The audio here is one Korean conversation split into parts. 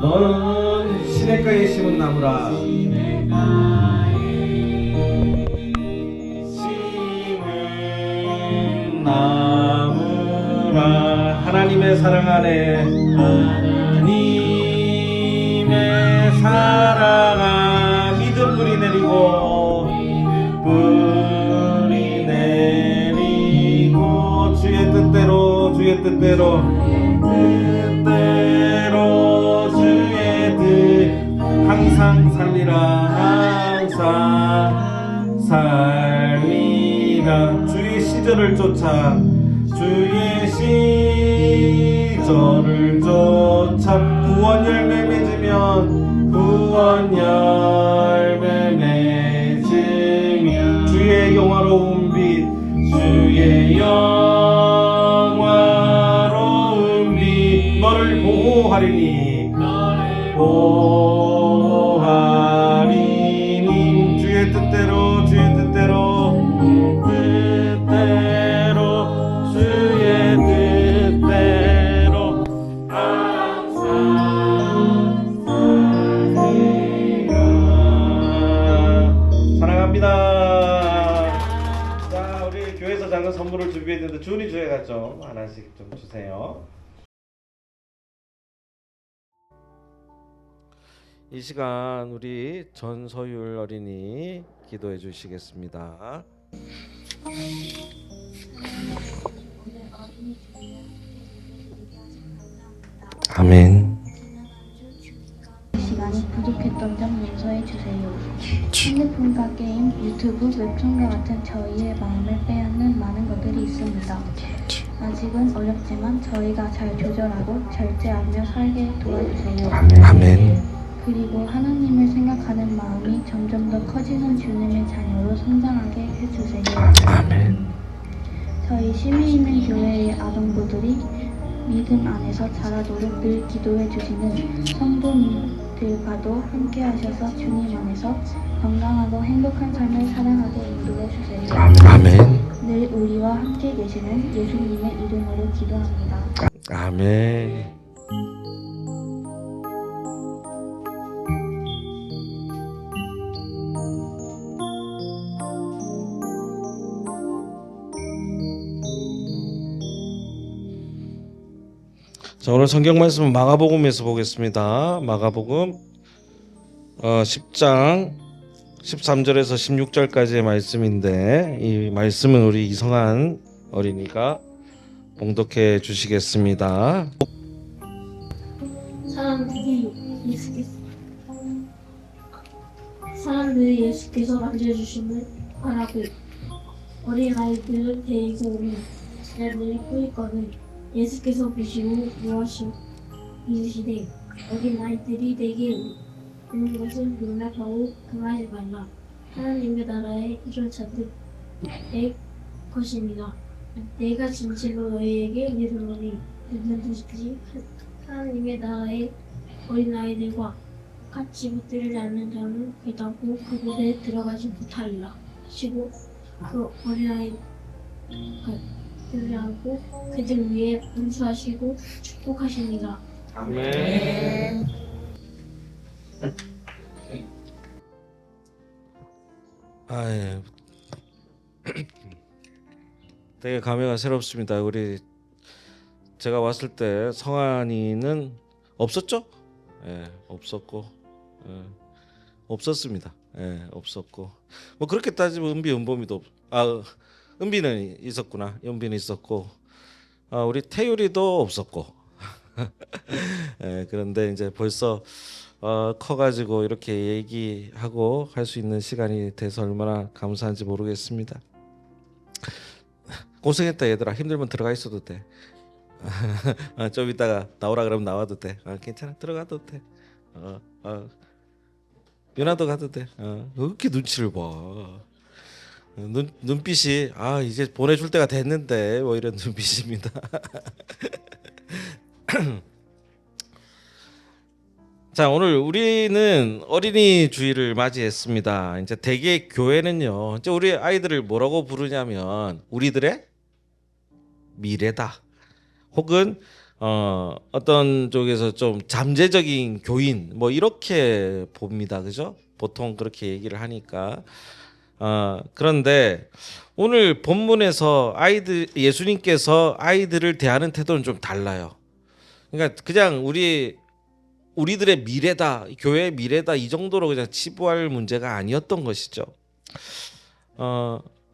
너는 시냇가에 심은 나무라. 심은 나무라. 하나님의 사랑 안에, 하나님의 사랑 믿음 뿌리 내리고, 뿌리 내리고, 주의 뜻대로, 주의 뜻대로, 뜻대로 주의 뜻 항상 살리라. 항상 살리라. 주의 시절을 쫓아, 주의 시절을 쫓아. 구원 열매 맺으면, 구원 열매 맺으면, 주의 영화로운 빛, 주의 영화로운 빛 너를 보호하리니, 보호하리니. 주의 뜻대로, 주의 뜻대로, 뜻대로, 주의 뜻대로 항상 살리라. 사랑합니다. 자, 우리 교회에서 작은 선물을 준비했는데 준이 주애가 좀 하나씩 좀 주세요. 이 시간 우리 전서율 어린이 기도해 주시겠습니다. 아멘. 시간이 부족했던 점 용서해 주세요. 핸드폰과 게임, 유튜브, 웹툰과 같은 저희의 마음을 빼앗는 많은 것들이 있습니다. 아직은 어렵지만 저희가 잘 조절하고 절제하며 살게 도와주세요. 아멘. 그리고 하나님을 생각하는 마음이 점점 더 커지는 주님의 자녀로 성장하게 해주세요. 아멘. 저희 심의 있는 교회의 아동부들이 믿음 안에서 자라도록 늘 기도해 주시는 성도님들과도 함께 하셔서 주님 안에서 건강하고 행복한 삶을 살아가게 인도해 주세요. 아멘. 늘 우리와 함께 계시는 예수님의 이름으로 기도합니다. 아멘. 자, 오늘 성경 말씀은 마가복음에서 보겠습니다. 마가복음 10장 13절에서 16절까지의 말씀인데, 이 말씀은 우리 이성한 어린이가 봉독해 주시겠습니다. 사람들이 예수께서 만져주심을 바라고 어린아이들을 데리고 오면 제자들이 꾸짖거늘 예수께서 보시고 이르시되 어린아이들이 내게 오는 것을 용납하고 금하지 말라. 하나님의 나라에 이런 자들의 것입니다. 내가 진실로 너희에게 이르노니 듣는듯이 하나님의 나라의 어린아이들과 같이 붙들지 않는 자는 결단코 그곳에 들어가지 못하리라 하시고, 그 어린아이들을 안고 그들 위에 은수하시고 축복하십니다. 아멘. 아유, 되게 감회가 새롭습니다. 우리 제가 왔을 때 성한이는 없었죠? 예, 없었고, 없었습니다. 예, 없었고, 뭐 그렇게 따지면 은비도 은비는 있었구나. 은비는 있었고, 우리 태율이도 없었고. 예, 그런데 이제 벌써 커가지고 이렇게 얘기하고 할 수 있는 시간이 돼서 얼마나 감사한지 모르겠습니다. 고생했다 얘들아. 힘들면 들어가 있어도 돼. 좀 이따가 나오라 그러면 나와도 돼. 괜찮아, 들어가도 돼. 연아도 가도 돼. 이렇게 눈치를 봐. 눈빛이 이제 보내줄 때가 됐는데 뭐 이런 눈빛입니다. 자, 오늘 우리는 어린이 주일을 맞이했습니다. 이제 대개 교회는요, 이제 우리 아이들을 뭐라고 부르냐면 우리들의 미래다, 혹은 어떤 쪽에서 좀 잠재적인 교인 뭐 이렇게 봅니다. 그죠? 보통 그렇게 얘기를 하니까. 그런데 오늘 본문에서 예수님께서 아이들을 대하는 태도는 좀 달라요. 그러니까 그냥 우리들의 미래다, 교회의 미래다 이 정도로 그냥 치부할 문제가 아니었던 것이죠.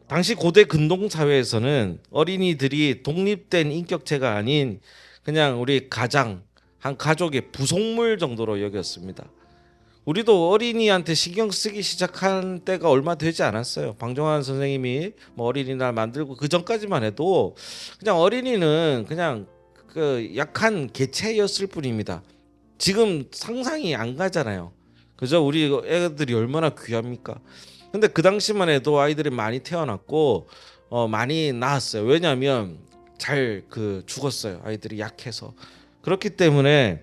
당시 고대 근동 사회에서는 어린이들이 독립된 인격체가 아닌 그냥 우리 한 가족의 부속물 정도로 여겼습니다. 우리도 어린이한테 신경 쓰기 시작한 때가 얼마 되지 않았어요. 방정환 선생님이 뭐 어린이날 만들고 그 전까지만 해도 그냥 어린이는 그냥 그 약한 개체였을 뿐입니다. 지금 상상이 안 가잖아요. 그죠? 우리 애들이 얼마나 귀합니까? 근데 그 당시만 해도 아이들이 많이 태어났고 많이 낳았어요. 왜냐하면 잘 죽었어요. 아이들이 약해서. 그렇기 때문에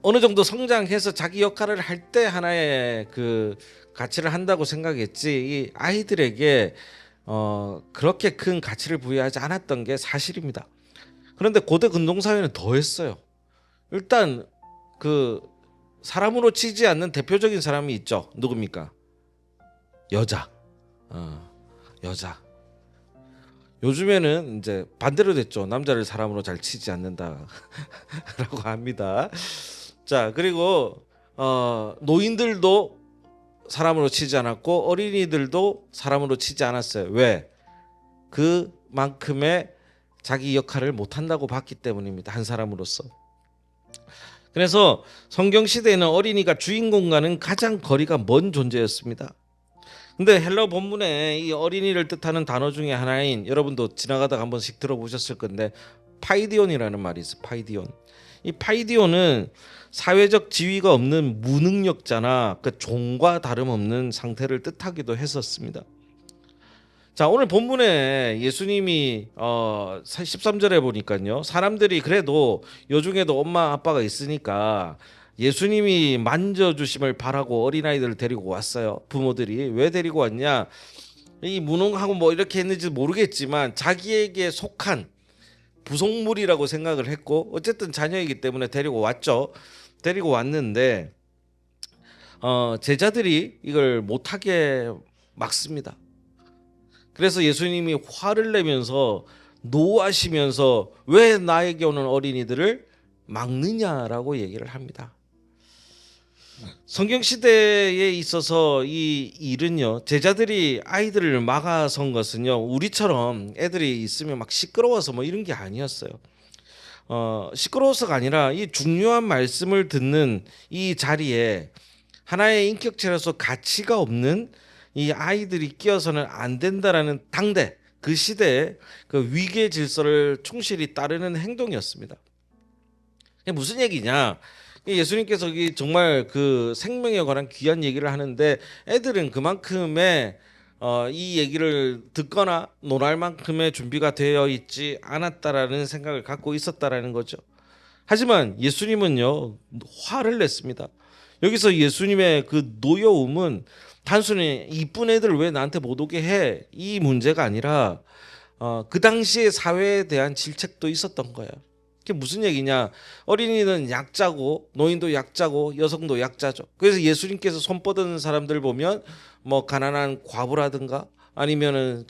어느 정도 성장해서 자기 역할을 할 때 하나의 그 가치를 한다고 생각했지 이 아이들에게 그렇게 큰 가치를 부여하지 않았던 게 사실입니다. 그런데 고대 근동 사회는 더했어요. 일단 그 사람으로 치지 않는 대표적인 사람이 있죠. 누굽니까? 여자. 여자. 요즘에는 이제 반대로 됐죠. 남자를 사람으로 잘 치지 않는다라고 합니다. 자, 그리고 노인들도 사람으로 치지 않았고 어린이들도 사람으로 치지 않았어요. 왜? 그만큼의 자기 역할을 못 한다고 봤기 때문입니다. 한 사람으로서. 그래서 성경 시대에는 어린이가 주인공과는 가장 거리가 먼 존재였습니다. 근데 헬라어 본문에 이 어린이를 뜻하는 단어 중에 하나인 여러분도 지나가다가 한 번씩 들어보셨을 건데 파이디온이라는 말이 있어요. 파이디온. 이 파이디온은 사회적 지위가 없는 무능력자나 그 종과 다름없는 상태를 뜻하기도 했었습니다. 자, 오늘 본문에 예수님이 13절에 보니까요. 사람들이 그래도 요중에도 엄마 아빠가 있으니까 예수님이 만져주심을 바라고 어린아이들을 데리고 왔어요. 부모들이. 왜 데리고 왔냐? 이 무능하고 뭐 이렇게 했는지 모르겠지만 자기에게 속한 부속물이라고 생각을 했고 어쨌든 자녀이기 때문에 데리고 왔죠. 데리고 왔는데 제자들이 이걸 못하게 막습니다. 그래서 예수님이 화를 내면서 노하시면서 왜 나에게 오는 어린이들을 막느냐라고 얘기를 합니다. 성경 시대에 있어서 이 일은요, 제자들이 아이들을 막아선 것은요, 우리처럼 애들이 있으면 막 시끄러워서 뭐 이런 게 아니었어요. 시끄러워서가 아니라 이 중요한 말씀을 듣는 이 자리에 하나의 인격체로서 가치가 없는 이 아이들이 끼어서는 안 된다라는 당대 그 시대의 그 위계 질서를 충실히 따르는 행동이었습니다. 이게 무슨 얘기냐? 예수님께서 정말 그 생명에 관한 귀한 얘기를 하는데 애들은 그만큼의 이 얘기를 듣거나 논할 만큼의 준비가 되어 있지 않았다라는 생각을 갖고 있었다라는 거죠. 하지만 예수님은요 화를 냈습니다. 여기서 예수님의 그 노여움은 단순히 이쁜 애들 왜 나한테 못 오게 해 이 문제가 아니라 그 당시의 사회에 대한 질책도 있었던 거예요. 그게 무슨 얘기냐? 어린이는 약자고 노인도 약자고 여성도 약자죠. 그래서 예수님께서 손 뻗은 사람들 보면 뭐 가난한 과부라든가 아니면은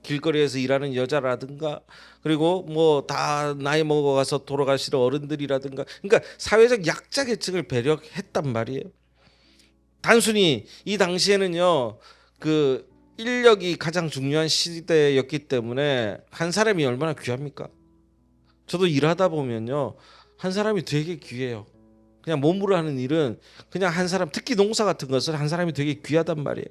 길거리에서 일하는 여자라든가 그리고 뭐 다 나이 먹어가서 돌아가시는 어른들이라든가 그러니까 사회적 약자 계층을 배려했단 말이에요. 단순히 이 당시에는요 그 인력이 가장 중요한 시대였기 때문에 한 사람이 얼마나 귀합니까? 저도 일하다 보면요 한 사람이 되게 귀해요. 그냥 몸으로 하는 일은 그냥 한 사람, 특히 농사 같은 것은 한 사람이 되게 귀하단 말이에요.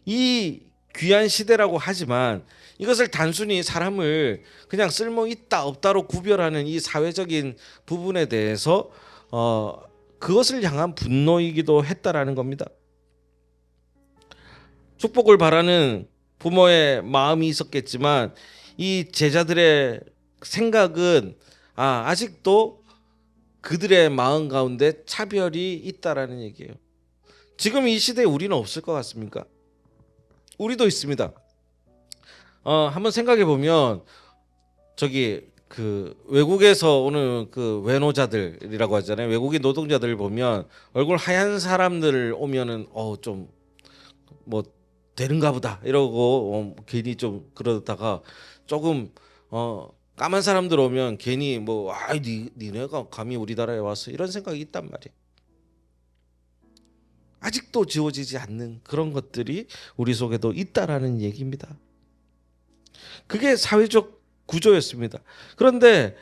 이 귀한 시대라고 하지만 이것을 단순히 사람을 그냥 쓸모 있다 없다로 구별하는 이 사회적인 부분에 대해서 그것을 향한 분노이기도 했다라는 겁니다. 축복을 바라는 부모의 마음이 있었겠지만 이 제자들의 생각은 아직도 그들의 마음 가운데 차별이 있다라는 얘기예요. 지금 이 시대에 우리는 없을 것 같습니까? 우리도 있습니다. 한번 생각해 보면 그 외국에서 오는 그 외노자들이라고 하잖아요. 외국인 노동자들 보면 얼굴 하얀 사람들 오면은 좀 뭐 되는가 보다 이러고 괜히 좀 그러다가 조금 까만 사람들 오면 괜히 뭐 니네가 감히 우리나라에 와서 이런 생각이 있단 말이에요. 아직도 지워지지 않는 그런 것들이 우리 속에도 있다라는 얘기입니다. 그게 사회적 구조였습니다. 그런데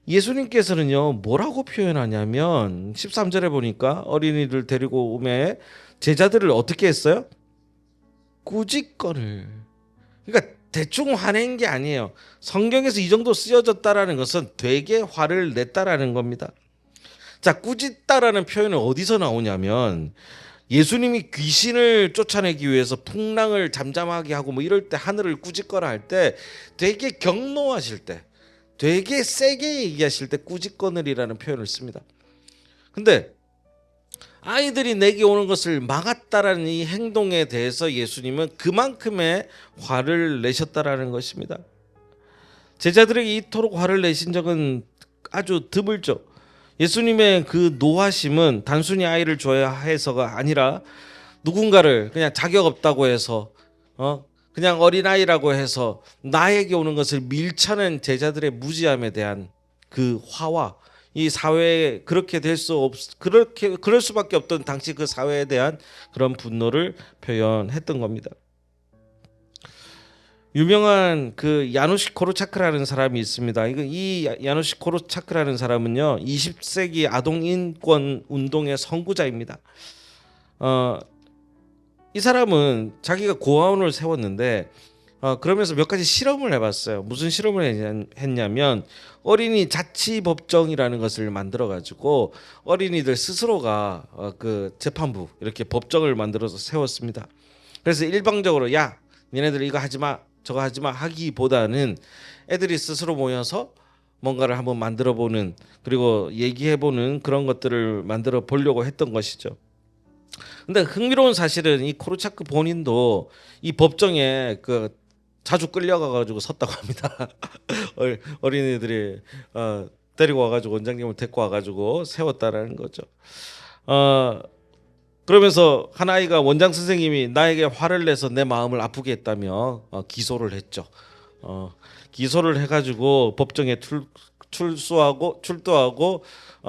예수님께서는요 뭐라고 표현하냐면 13절에 보니까 어린이를 데리고 오매 제자들을 어떻게 했어요? 꾸짖건을. 그러니까 대충 화낸 게 아니에요. 성경에서 이 정도 쓰여졌다라는 것은 되게 화를 냈다라는 겁니다. 자, 꾸짖다라는 표현은 어디서 나오냐면 예수님이 귀신을 쫓아내기 위해서 풍랑을 잠잠하게 하고 뭐 이럴 때 하늘을 꾸짖거나 할 때 되게 경노하실 때 되게 세게 얘기하실 때 꾸짖거늘이라는 표현을 씁니다. 근데 아이들이 내게 오는 것을 막았다라는 이 행동에 대해서 예수님은 그만큼의 화를 내셨다라는 것입니다. 제자들에게 이토록 화를 내신 적은 아주 드물죠. 예수님의 그 노하심은 단순히 아이를 좋아해서가 아니라 누군가를 그냥 자격 없다고 해서 그냥 어린아이라고 해서 나에게 오는 것을 밀쳐낸 제자들의 무지함에 대한 그 화와 이 사회에 그렇게 그럴 수밖에 없던 당시 그 사회에 대한 그런 분노를 표현했던 겁니다. 유명한 그 야누시 코르차크라는 사람이 있습니다. 이 야누시 코르차크라는 사람은요 20세기 아동 인권 운동의 선구자입니다. 이 사람은 자기가 고아원을 세웠는데 그러면서 몇 가지 실험을 해봤어요. 무슨 실험을 했냐면 어린이 자치법정이라는 것을 만들어 가지고 어린이들 스스로가 그 재판부 이렇게 법정을 만들어서 세웠습니다. 그래서 일방적으로 야 니네들 이거 하지마 저거 하지마 하기보다는 애들이 스스로 모여서 뭔가를 한번 만들어보는 그리고 얘기해보는 그런 것들을 만들어 보려고 했던 것이죠. 근데 흥미로운 사실은 이 코르차크 본인도 이 법정에 그 자주 끌려가가지고 섰다고 합니다. 어린이들이 데리고 와가지고 원장님을 데리고 와가지고 세웠다라는 거죠. 그러면서 한 아이가 원장 선생님이 나에게 화를 내서 내 마음을 아프게 했다며 기소를 했죠. 기소를 해가지고 법정에 출두하고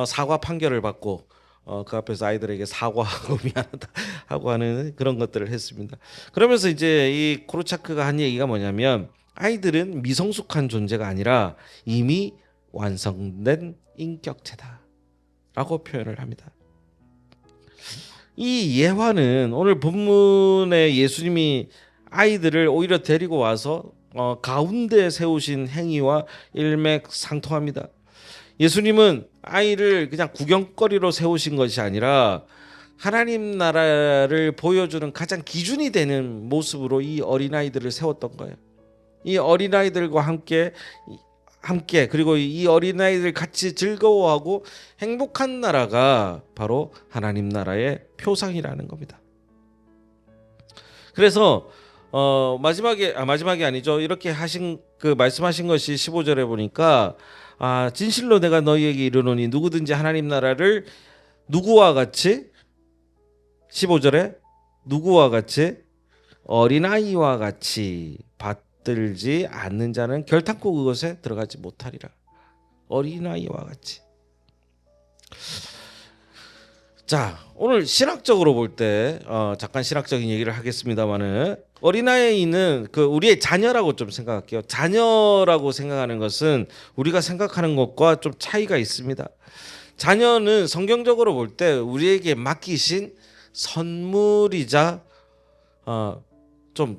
사과 판결을 받고 그 앞에서 아이들에게 사과하고 미안하다 하고 하는 그런 것들을 했습니다. 그러면서 이제 이 코르차크가 한 얘기가 뭐냐면 아이들은 미성숙한 존재가 아니라 이미 완성된 인격체다라고 표현을 합니다. 이 예화는 오늘 본문에 예수님이 아이들을 오히려 데리고 와서 가운데 세우신 행위와 일맥상통합니다. 예수님은 아이를 그냥 구경거리로 세우신 것이 아니라 하나님 나라를 보여주는 가장 기준이 되는 모습으로 이 어린아이들을 세웠던 거예요. 이 어린아이들과 함께 그리고 이 어린아이들 같이 즐거워하고 행복한 나라가 바로 하나님 나라의 표상이라는 겁니다. 그래서 마지막이 아니죠. 이렇게 하신 그 말씀하신 것이 15절에 보니까 진실로 내가 너희에게 이르노니 누구든지 하나님 나라를 누구와 같이 15절에 누구와 같이 어린아이와 같이 받들지 않는 자는 결탄코 그것에 들어가지 못하리라. 어린아이와 같이. 자, 오늘 신학적으로 볼 때 잠깐 신학적인 얘기를 하겠습니다만은 어린아이는 그 우리의 자녀라고 좀 생각할게요. 자녀라고 생각하는 것은 우리가 생각하는 것과 좀 차이가 있습니다. 자녀는 성경적으로 볼 때 우리에게 맡기신 선물이자 좀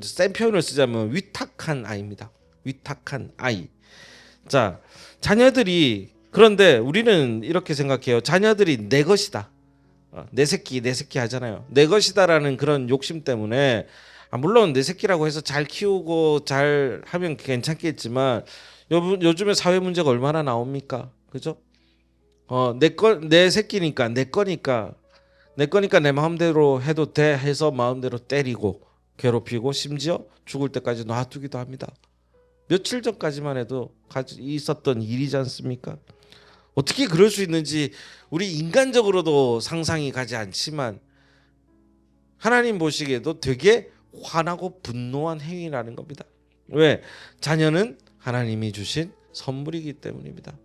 센 표현을 쓰자면 위탁한 아이입니다. 위탁한 아이. 자, 자녀들이 그런데 우리는 이렇게 생각해요. 자녀들이 내 것이다. 내 새끼 하잖아요. 내 것이다라는 그런 욕심 때문에 물론 내 새끼라고 해서 잘 키우고 잘 하면 괜찮겠지만 요즘에 사회 문제가 얼마나 나옵니까? 그죠? 내 새끼니까 내 거니까 내 마음대로 해도 돼 해서 마음대로 때리고 괴롭히고 심지어 죽을 때까지 놔두기도 합니다. 며칠 전까지만 해도 있었던 일이지 않습니까? 어떻게 그럴 수 있는지 우리 인간적으로도 상상이 가지 않지만 하나님 보시기에도 되게 화나고 분노한 행위라는 겁니다. 왜? 자녀는 하나님이 주신 선물이기 때문입니다.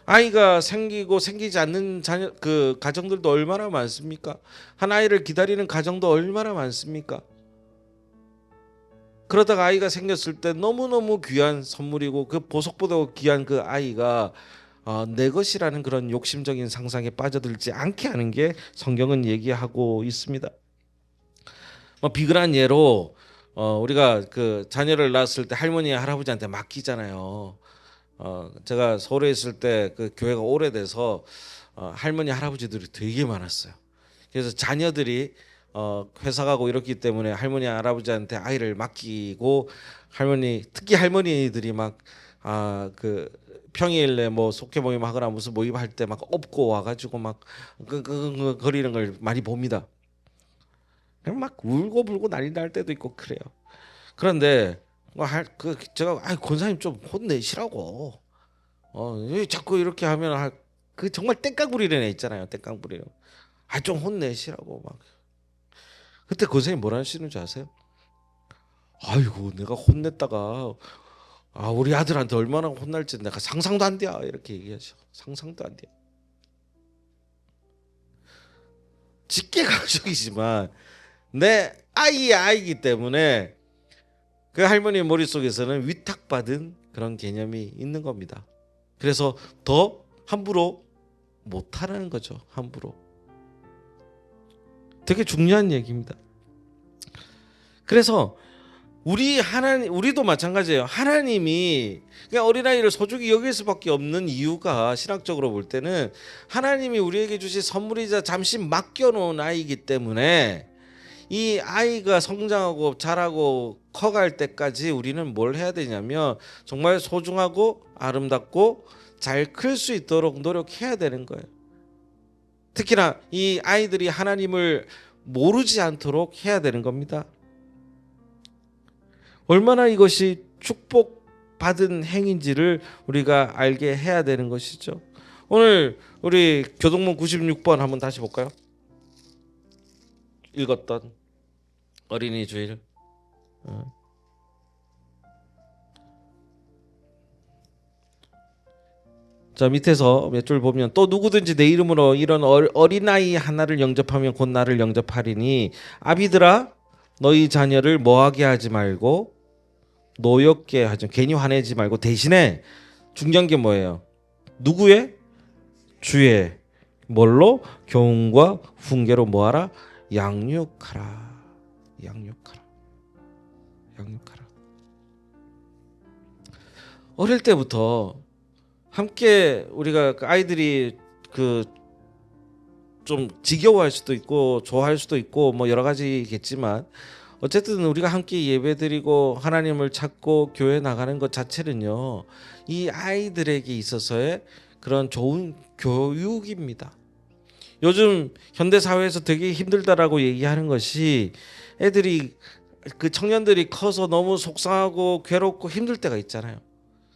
아이가 생기고 생기지 않는 자녀, 그 가정들도 얼마나 많습니까? 한 아이를 기다리는 가정도 얼마나 많습니까? 그러다가 아이가 생겼을 때 너무너무 귀한 선물이고 그 보석보다 귀한 그 아이가 내 것이라는 그런 욕심적인 상상에 빠져들지 않게 하는 게 성경은 얘기하고 있습니다. 비근한 예로 우리가 그 자녀를 낳았을 때 할머니 할아버지한테 맡기잖아요. 제가 서울에 있을 때 그 교회가 오래돼서 할머니 할아버지들이 되게 많았어요. 그래서 자녀들이 회사 가고 이렇기 때문에 할머니 할아버지한테 아이를 맡기고 특히 할머니들이 막 그 평일에 뭐 속회 모임 하거나 무슨 모임할 때 막 업고 와가지고 막 거리는 걸 많이 봅니다. 막 울고 불고 난리 날 때도 있고 그래요. 그런데 제가 권사님 좀 혼내시라고. 자꾸 이렇게 하면 그 정말 땡깡 부리는 애 있잖아요. 땡깡 부리는. 좀 혼내시라고 막. 그때 권사님 뭐라 하시는 줄 아세요? 아이고 내가 혼냈다가 우리 아들한테 얼마나 혼날지 내가 상상도 안 돼. 이렇게 얘기하죠. 상상도 안 돼. 직계 가족이지만 내 아이기 때문에 그 할머니 머릿속에서는 위탁받은 그런 개념이 있는 겁니다. 그래서 더 함부로 못하라는 거죠. 함부로. 되게 중요한 얘기입니다. 그래서 우리도 마찬가지예요. 하나님이 그냥 어린아이를 소중히 여길 수밖에 없는 이유가 신학적으로 볼 때는 하나님이 우리에게 주신 선물이자 잠시 맡겨놓은 아이이기 때문에 이 아이가 성장하고 자라고 커갈 때까지 우리는 뭘 해야 되냐면 정말 소중하고 아름답고 잘 클 수 있도록 노력해야 되는 거예요. 특히나 이 아이들이 하나님을 모르지 않도록 해야 되는 겁니다. 얼마나 이것이 축복받은 행인지를 우리가 알게 해야 되는 것이죠. 오늘 우리 교동문 96번 한번 다시 볼까요? 읽었던 어린이 주일. 자, 밑에서 몇 줄 보면 또 누구든지 내 이름으로 이런 어린아이 하나를 영접하면 곧 나를 영접하리니 아비들아 너희 자녀를 뭐하게 하지 말고 노엽게 하지, 괜히 화내지 말고 대신에 중요한 게 뭐예요? 누구의? 주의. 뭘로? 교훈과 훈계로 뭐하라? 양육하라. 어릴 때부터 함께 우리가 아이들이 좀 지겨워할 수도 있고 좋아할 수도 있고 뭐 여러 가지겠지만 어쨌든 우리가 함께 예배드리고 하나님을 찾고 교회 나가는 것 자체는요 이 아이들에게 있어서의 그런 좋은 교육입니다. 요즘 현대 사회에서 되게 힘들다라고 얘기하는 것이 애들이 청년들이 커서 너무 속상하고 괴롭고 힘들 때가 있잖아요.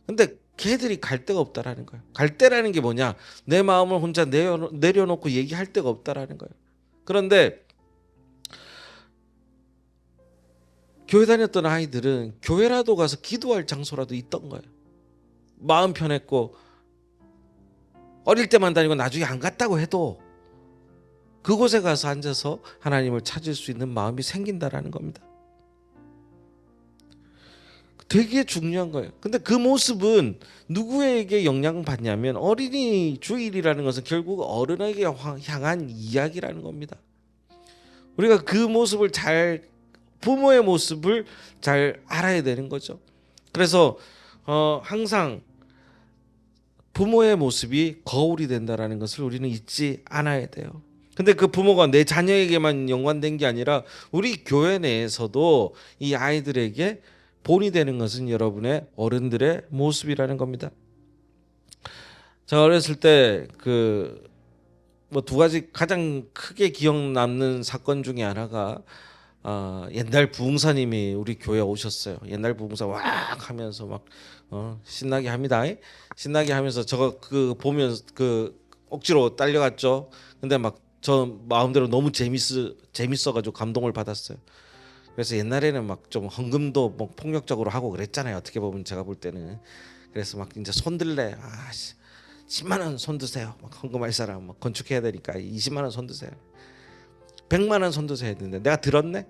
근데 걔들이 갈 데가 없다라는 거예요. 갈 데라는 게 뭐냐? 내 마음을 혼자 내려놓고 얘기할 데가 없다라는 거예요. 그런데 교회 다녔던 아이들은 교회라도 가서 기도할 장소라도 있던 거예요. 마음 편했고 어릴 때만 다니고 나중에 안 갔다고 해도 그곳에 가서 앉아서 하나님을 찾을 수 있는 마음이 생긴다라는 겁니다. 되게 중요한 거예요. 근데 그 모습은 누구에게 영향받냐면 어린이 주일이라는 것은 결국 어른에게 향한 이야기라는 겁니다. 우리가 그 모습을 부모의 모습을 잘 알아야 되는 거죠. 그래서 항상 부모의 모습이 거울이 된다라는 것을 우리는 잊지 않아야 돼요. 근데 그 부모가 내 자녀에게만 연관된 게 아니라 우리 교회 내에서도 이 아이들에게 본이 되는 것은 여러분의 어른들의 모습이라는 겁니다. 제가 어렸을 때 뭐 두 가지 가장 크게 기억 남는 사건 중에 하나가 옛날 부흥사님이 우리 교회 오셨어요. 옛날 부흥사 왁 하면서 막 신나게 합니다. 신나게 하면서 저거 그 보면 그 억지로 딸려갔죠. 근데 막 저 마음대로 너무 재밌어가지고 감동을 받았어요. 그래서 옛날에는 막 좀 헌금도 뭐 폭력적으로 하고 그랬잖아요. 어떻게 보면 제가 볼 때는. 그래서 막 이제 손들래. 10만 원 손 드세요. 막 헌금할 사람 막 건축해야 되니까 20만 원 손 드세요. 100만 원 손 드세요 했는데 내가 들었네.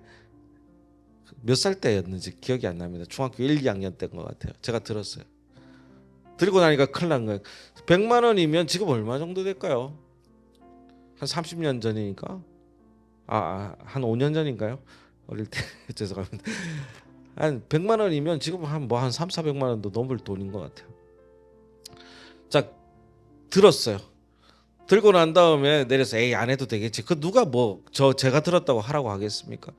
몇 살 때였는지 기억이 안 납니다. 중학교 1, 2학년 때인 것 같아요. 제가 들었어요. 들고 나니까 큰일 난 거예요. 100만 원이면 지금 얼마 정도 될까요? 한 30년 전이니까. 한 5년 전인가요? 어릴 때 죄송합니다. 한 100만 원이면 지금 한 3, 400만 원도 넘을 돈인 것 같아요. 자, 들었어요. 들고 난 다음에 내려서 에이 안 해도 되겠지. 그 누가 제가 들었다고 하라고 하겠습니까?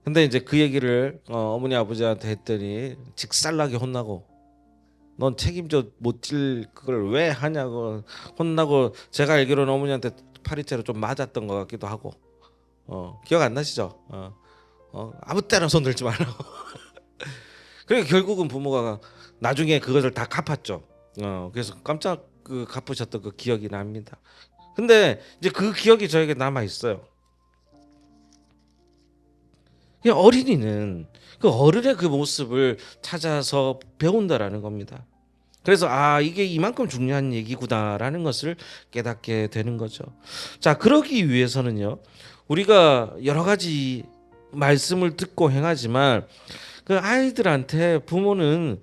근데 이제 그 얘기를 어머니 아버지한테 했더니 직살나게 혼나고 넌 책임져 못 질 그걸 왜 하냐고 혼나고 제가 알기로는 어머니한테 파리채로 좀 맞았던 것 같기도 하고 기억 안 나시죠? 아무 때나 손 들지 말라고. 그러니까 결국은 부모가 나중에 그것을 다 갚았죠. 그래서 깜짝 갚으셨던 그 기억이 납니다. 근데 이제 그 기억이 저에게 남아 있어요. 어린이는 그 어른의 그 모습을 찾아서 배운다라는 겁니다. 그래서 이게 이만큼 중요한 얘기구나라는 것을 깨닫게 되는 거죠. 자, 그러기 위해서는요. 우리가 여러 가지 말씀을 듣고 행하지만 그 아이들한테 부모는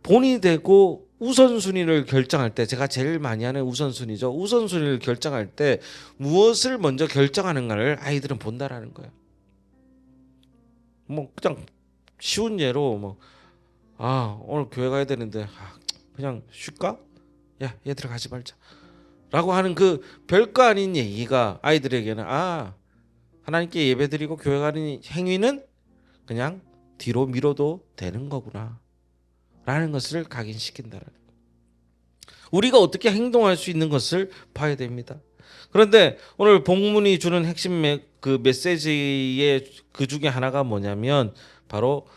본이 되고 우선순위를 결정할 때 제가 제일 많이 하는 우선순위죠. 우선순위를 결정할 때 무엇을 먼저 결정하는가를 아이들은 본다라는 거예요. 뭐 그냥 쉬운 예로 오늘 교회 가야 되는데 그냥 쉴까? 야, 얘들아 가지 말자. 라고 하는 그 별거 아닌 얘기가 아이들에게는 하나님께 예배드리고 교회 가는 행위는 그냥 뒤로 미뤄도 되는 거구나 라는 것을 각인시킨다는 거예요. 우리가 어떻게 행동할 수 있는 것을 봐야 됩니다. 그런데 오늘 본문이 주는 핵심 그 메시지의 그 중에 하나가 뭐냐면 바로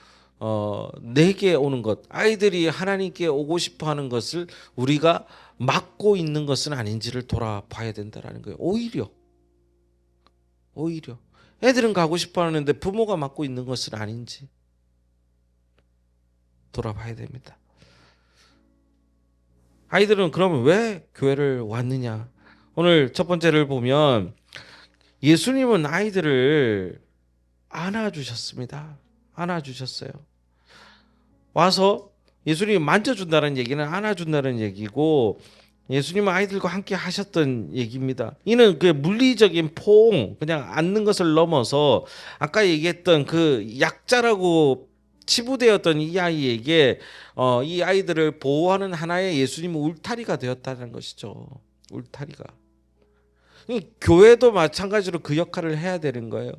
내게 오는 것, 아이들이 하나님께 오고 싶어하는 것을 우리가 막고 있는 것은 아닌지를 돌아봐야 된다라는 거예요. 오히려 애들은 가고 싶어하는데 부모가 막고 있는 것은 아닌지 돌아봐야 됩니다. 아이들은 그러면 왜 교회를 왔느냐? 오늘 첫 번째를 보면 예수님은 아이들을 안아주셨습니다. 안아주셨어요. 와서 예수님이 만져준다는 얘기는 안아준다는 얘기고 예수님은 아이들과 함께 하셨던 얘기입니다. 이는 그 물리적인 포옹, 그냥 안는 것을 넘어서 아까 얘기했던 그 약자라고 치부되었던 이 아이에게 이 아이들을 보호하는 하나의 예수님은 울타리가 되었다는 것이죠. 울타리가. 교회도 마찬가지로 그 역할을 해야 되는 거예요.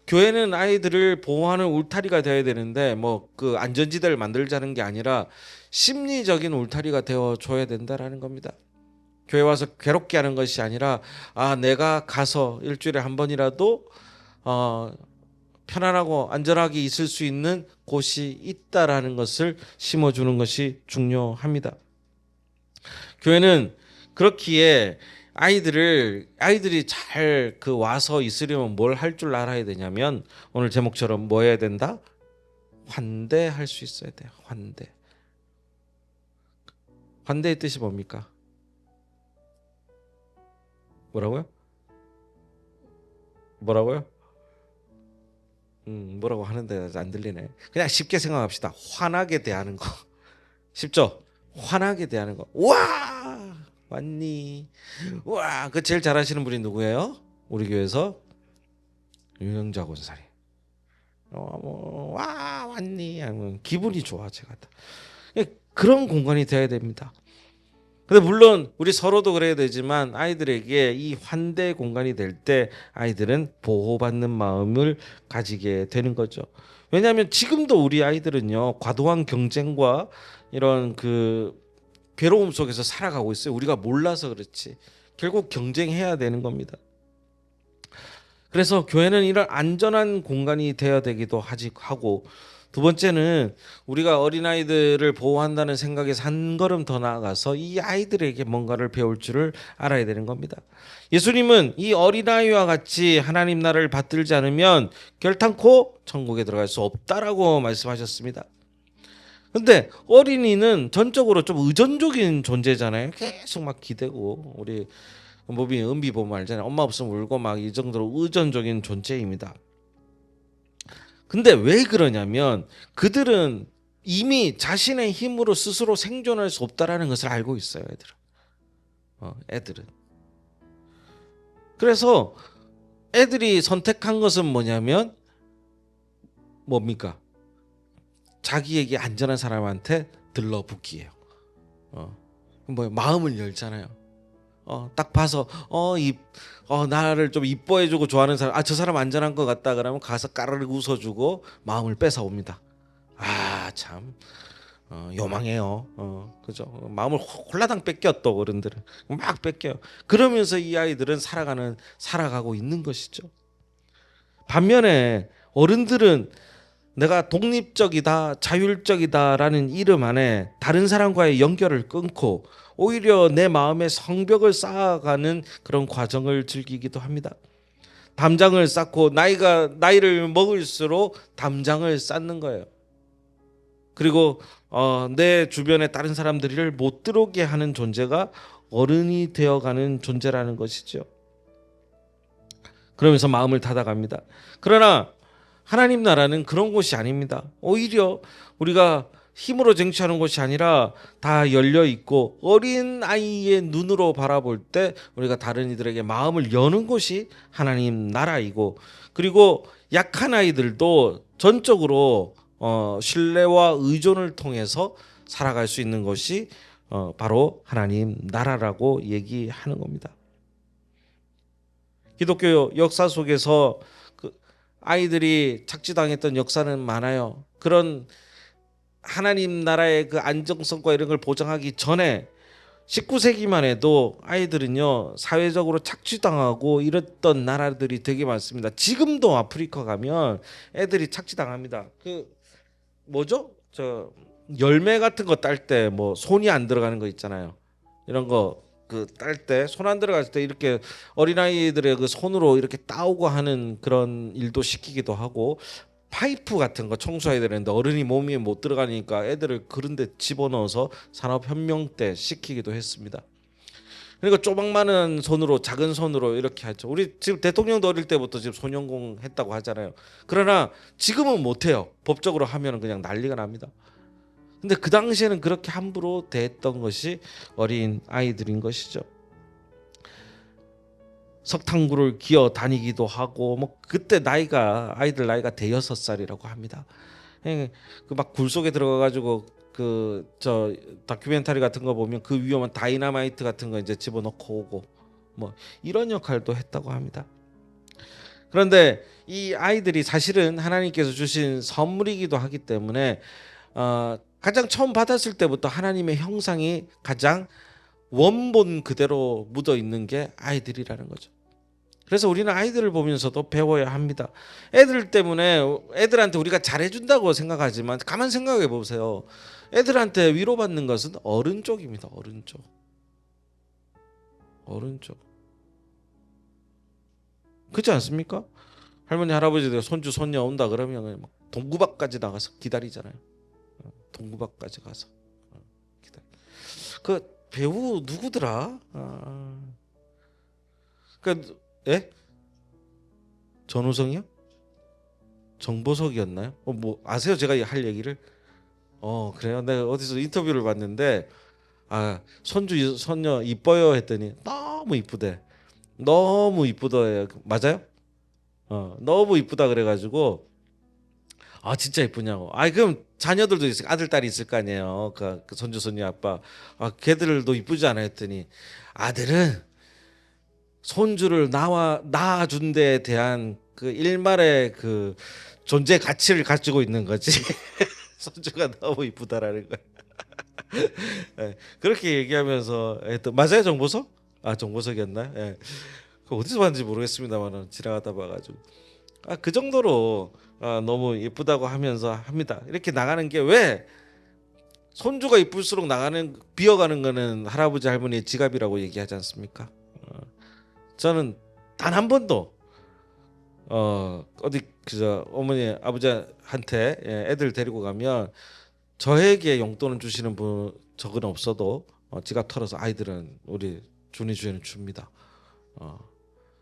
교회는 아이들을 보호하는 울타리가 되어야 되는데 그 안전지대를 만들자는 게 아니라 심리적인 울타리가 되어줘야 된다라는 겁니다. 교회 와서 괴롭게 하는 것이 아니라 내가 가서 일주일에 한 번이라도 편안하고 안전하게 있을 수 있는 곳이 있다라는 것을 심어주는 것이 중요합니다. 교회는 그렇기에 아이들이 잘 와서 있으려면 뭘 할 줄 알아야 되냐면 오늘 제목처럼 뭐 해야 된다? 환대할 수 있어야 돼요. 환대. 환대의 뜻이 뭡니까? 뭐라고요? 뭐라고 하는데 안 들리네. 그냥 쉽게 생각합시다. 환하게 대하는 거. 쉽죠? 환하게 대하는 거. 와! 왔니? 와! 그 제일 잘하시는 분이 누구예요? 우리 교회에서 유영자 권사님. 와! 왔니? 하면 기분이 좋아 제가. 그런 공간이 되어야 됩니다. 근데 물론 우리 서로도 그래야 되지만 아이들에게 이 환대 공간이 될 때 아이들은 보호받는 마음을 가지게 되는 거죠. 왜냐하면 지금도 우리 아이들은요 과도한 경쟁과 이런 그 괴로움 속에서 살아가고 있어요. 우리가 몰라서 그렇지. 결국 경쟁해야 되는 겁니다. 그래서 교회는 이런 안전한 공간이 되어야 되기도 하고, 두 번째는 우리가 어린아이들을 보호한다는 생각에서 한 걸음 더 나아가서 이 아이들에게 뭔가를 배울 줄을 알아야 되는 겁니다. 예수님은 이 어린아이와 같이 하나님 나라를 받들지 않으면 결탄코 천국에 들어갈 수 없다라고 말씀하셨습니다. 근데 어린이는 전적으로 좀 의존적인 존재잖아요. 계속 막 기대고, 우리 몸이 은비 보면 알잖아요. 엄마 없으면 울고 막 이 정도로 의존적인 존재입니다. 근데 왜 그러냐면 그들은 이미 자신의 힘으로 스스로 생존할 수 없다라는 것을 알고 있어요. 애들은. 그래서 애들이 선택한 것은 뭐냐면 뭡니까? 자기에게 안전한 사람한테 들러붙기예요. 마음을 열잖아요. 딱 봐서 나를 좀 이뻐해주고 좋아하는 사람, 저 사람 안전한 것 같다 그러면 가서 까르르 웃어주고 마음을 뺏어옵니다. 참 요망해요. 그죠? 마음을 홀라당 뺏겨, 또 어른들은 막 뺏겨요. 그러면서 이 아이들은 살아가고 있는 것이죠. 반면에 어른들은 내가 독립적이다, 자율적이다라는 이름 안에 다른 사람과의 연결을 끊고 오히려 내 마음의 성벽을 쌓아가는 그런 과정을 즐기기도 합니다. 담장을 쌓고 나이를 먹을수록 담장을 쌓는 거예요. 그리고 내 주변에 다른 사람들을 못 들어오게 하는 존재가 어른이 되어가는 존재라는 것이죠. 그러면서 마음을 닫아갑니다. 그러나 하나님 나라는 그런 곳이 아닙니다. 오히려 우리가 힘으로 쟁취하는 것이 아니라 다 열려 있고 어린 아이의 눈으로 바라볼 때 우리가 다른 이들에게 마음을 여는 것이 하나님 나라이고, 그리고 약한 아이들도 전적으로 신뢰와 의존을 통해서 살아갈 수 있는 것이 바로 하나님 나라라고 얘기하는 겁니다. 기독교 역사 속에서 아이들이 착취당했던 역사는 많아요. 그런 하나님 나라의 그 안정성과 이런 걸 보장하기 전에 19세기만 해도 아이들은요 사회적으로 착취당하고 이랬던 나라들이 되게 많습니다. 지금도 아프리카 가면 애들이 착취당합니다. 저 열매 같은 거 딸 때 뭐 손이 안 들어가는 거 있잖아요. 이런 거 딸 때 손 안 들어갈 때 이렇게 어린아이들의 그 손으로 이렇게 따오고 하는 그런 일도 시키기도 하고, 파이프 같은 거 청소해야 되는데 어른이 몸이 못 들어가니까 애들을 그런 데 집어넣어서 산업혁명 때 시키기도 했습니다. 그러니까 조망만한 손으로, 작은 손으로 이렇게 하죠. 우리 지금 대통령도 어릴 때부터 지금 손연공 했다고 하잖아요. 그러나 지금은 못해요. 법적으로 하면 그냥 난리가 납니다. 근데 그 당시에는 그렇게 함부로 대했던 것이 어린 아이들인 것이죠. 석탄구를 기어 다니기도 하고, 뭐 그때 아이들 나이가 대여섯 살이라고 합니다. 그 막 굴 속에 들어가가지고 저 다큐멘터리 같은 거 보면 그 위험한 다이너마이트 같은 거 이제 집어넣고 오고 뭐 이런 역할도 했다고 합니다. 그런데 이 아이들이 사실은 하나님께서 주신 선물이기도 하기 때문에 가장 처음 받았을 때부터 하나님의 형상이 가장 원본 그대로 묻어 있는 게 아이들이라는 거죠. 그래서 우리는 아이들을 보면서도 배워야 합니다. 애들 때문에 애들한테 우리가 잘해준다고 생각하지만 가만 생각해 보세요. 애들한테 위로받는 것은 어른 쪽입니다. 어른 쪽. 그렇지 않습니까? 할머니 할아버지들 손주 손녀 온다 그러면 막 동구박까지 나가서 기다리잖아요. 동구박까지 가서 기다려. 그 배우 누구더라? 예? 전우성이요? 정보석이었나요? 뭐 아세요? 제가 할 얘기를? 그래요. 내가 어디서 인터뷰를 봤는데 손주 손녀 이뻐요 했더니 너무 이쁘대. 너무 이쁘더예요. 맞아요? 너무 이쁘다 그래가지고 진짜 이쁘냐고. 그럼 자녀들도 아들 딸이 있을 거 아니에요. 그 손주 손녀 아빠. 걔들도 이쁘지 않아 했더니 아들은 손주를 낳아준 데에 대한 그 일말의 그 존재 가치를 가지고 있는 거지. 손주가 너무 이쁘다라는 거야. 네, 그렇게 얘기하면서 맞아요, 정보석? 정보석이었나? 네. 어디서 봤는지 모르겠습니다만 지나가다 봐가지고 그 정도로 너무 예쁘다고 하면서 합니다. 이렇게 나가는 게 왜 손주가 이쁠수록 나가는 비어가는 거는 할아버지 할머니의 지갑이라고 얘기하지 않습니까? 저는 단 한 번도 어디 그저 어머니 아버지한테 애들 데리고 가면 저에게 용돈을 주시는 분 적은 없어도 지갑 털어서 아이들은 우리 준이 주에는 줍니다.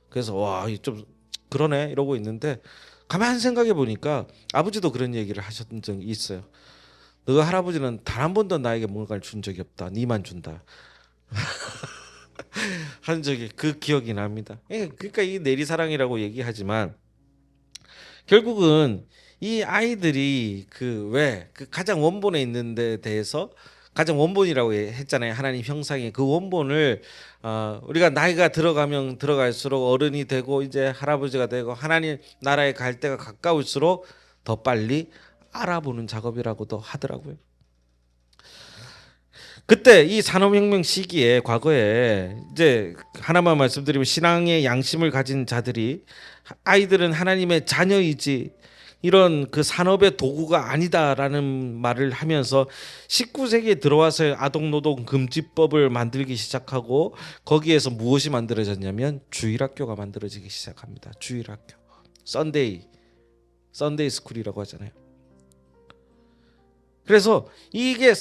그래서 와 좀 그러네 이러고 있는데 가만 생각해 보니까 아버지도 그런 얘기를 하셨던 적이 있어요. 너 할아버지는 단 한 번도 나에게 뭔가를 준 적이 없다. 니만 준다. 한 적이 그 기억이 납니다. 그러니까 이 내리사랑이라고 얘기하지만 결국은 이 아이들이 그 가장 원본에 있는 데 대해서 가장 원본이라고 했잖아요. 하나님 형상의 그 원본을 우리가 나이가 들어가면 들어갈수록 어른이 되고 이제 할아버지가 되고 하나님 나라에 갈 때가 가까울수록 더 빨리 알아보는 작업이라고도 하더라고요. 그때 이 산업혁명 시기에 과거에 이제 하나만 말씀드리면 신앙의 양심을 가진 자들이 아이들은 하나님의 자녀이지 이런 그 산업의 도구가 아니다라는 말을 하면서 19세기에 들어와서 아동노동 금지법을 만들기 시작하고 거기에서 무엇이 만들어졌냐면 주일학교가 만들어지기 시작합니다. 주일학교, 선데이 스쿨이라고 하잖아요. 그래서 이게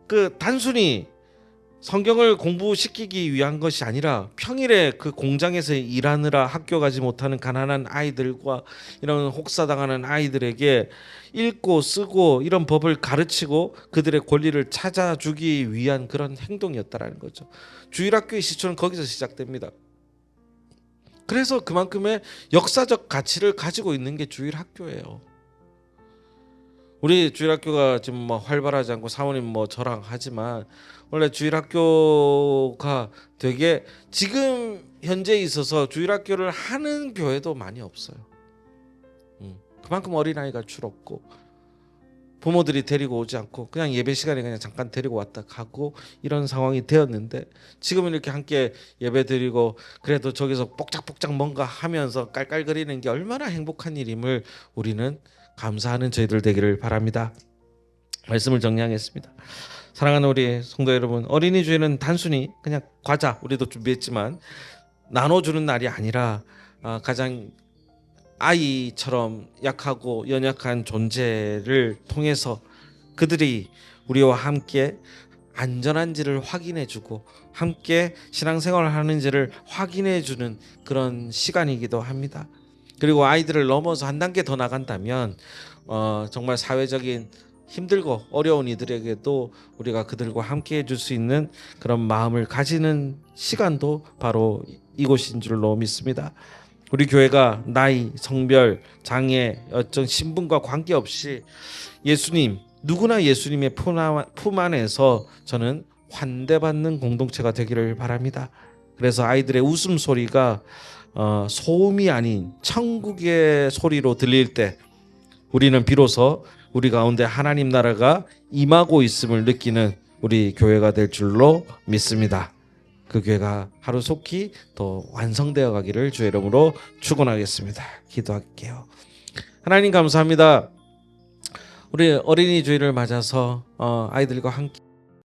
그 단순히 성경을 공부시키기 위한 것이 아니라 평일에 그 공장에서 일하느라 학교 가지 못하는 가난한 아이들과 이런 혹사당하는 아이들에게 읽고 쓰고 이런 법을 가르치고 그들의 권리를 찾아주기 위한 그런 행동이었다라는 거죠. 주일학교의 시초는 거기서 시작됩니다. 그래서 그만큼의 역사적 가치를 가지고 있는 게 주일학교예요. 우리 주일학교가 지금 뭐 활발하지 않고 사모님 뭐 저랑 하지만 원래 주일학교가 되게 지금 현재에 있어서 주일학교를 하는 교회도 많이 없어요. 그만큼 어린아이가 줄었고 부모들이 데리고 오지 않고 그냥 예배 시간에 그냥 잠깐 데리고 왔다 가고 이런 상황이 되었는데 지금은 이렇게 함께 예배 드리고 그래도 저기서 뽁짝뽁짝 뭔가 하면서 깔깔거리는 게 얼마나 행복한 일임을 우리는 감사하는 저희들 되기를 바랍니다. 말씀을 정리하겠습니다. 사랑하는 우리 성도 여러분, 어린이 주일은 단순히 그냥 과자 우리도 준비했지만 나눠주는 날이 아니라 가장 아이처럼 약하고 연약한 존재를 통해서 그들이 우리와 함께 안전한지를 확인해주고 함께 신앙생활을 하는지를 확인해주는 그런 시간이기도 합니다. 그리고 아이들을 넘어서 한 단계 더 나간다면 정말 사회적인 힘들고 어려운 이들에게도 우리가 그들과 함께 해줄 수 있는 그런 마음을 가지는 시간도 바로 이곳인 줄로 믿습니다. 우리 교회가 나이, 성별, 장애, 어떤 신분과 관계없이 예수님, 누구나 예수님의 품 안에서 저는 환대받는 공동체가 되기를 바랍니다. 그래서 아이들의 웃음소리가 소음이 아닌 천국의 소리로 들릴 때 우리는 비로소 우리 가운데 하나님 나라가 임하고 있음을 느끼는 우리 교회가 될 줄로 믿습니다. 그 교회가 하루속히 더 완성되어 가기를 주의 이름으로 축원하겠습니다. 기도할게요. 하나님 감사합니다. 우리 어린이 주일을 맞아서 아이들과 함께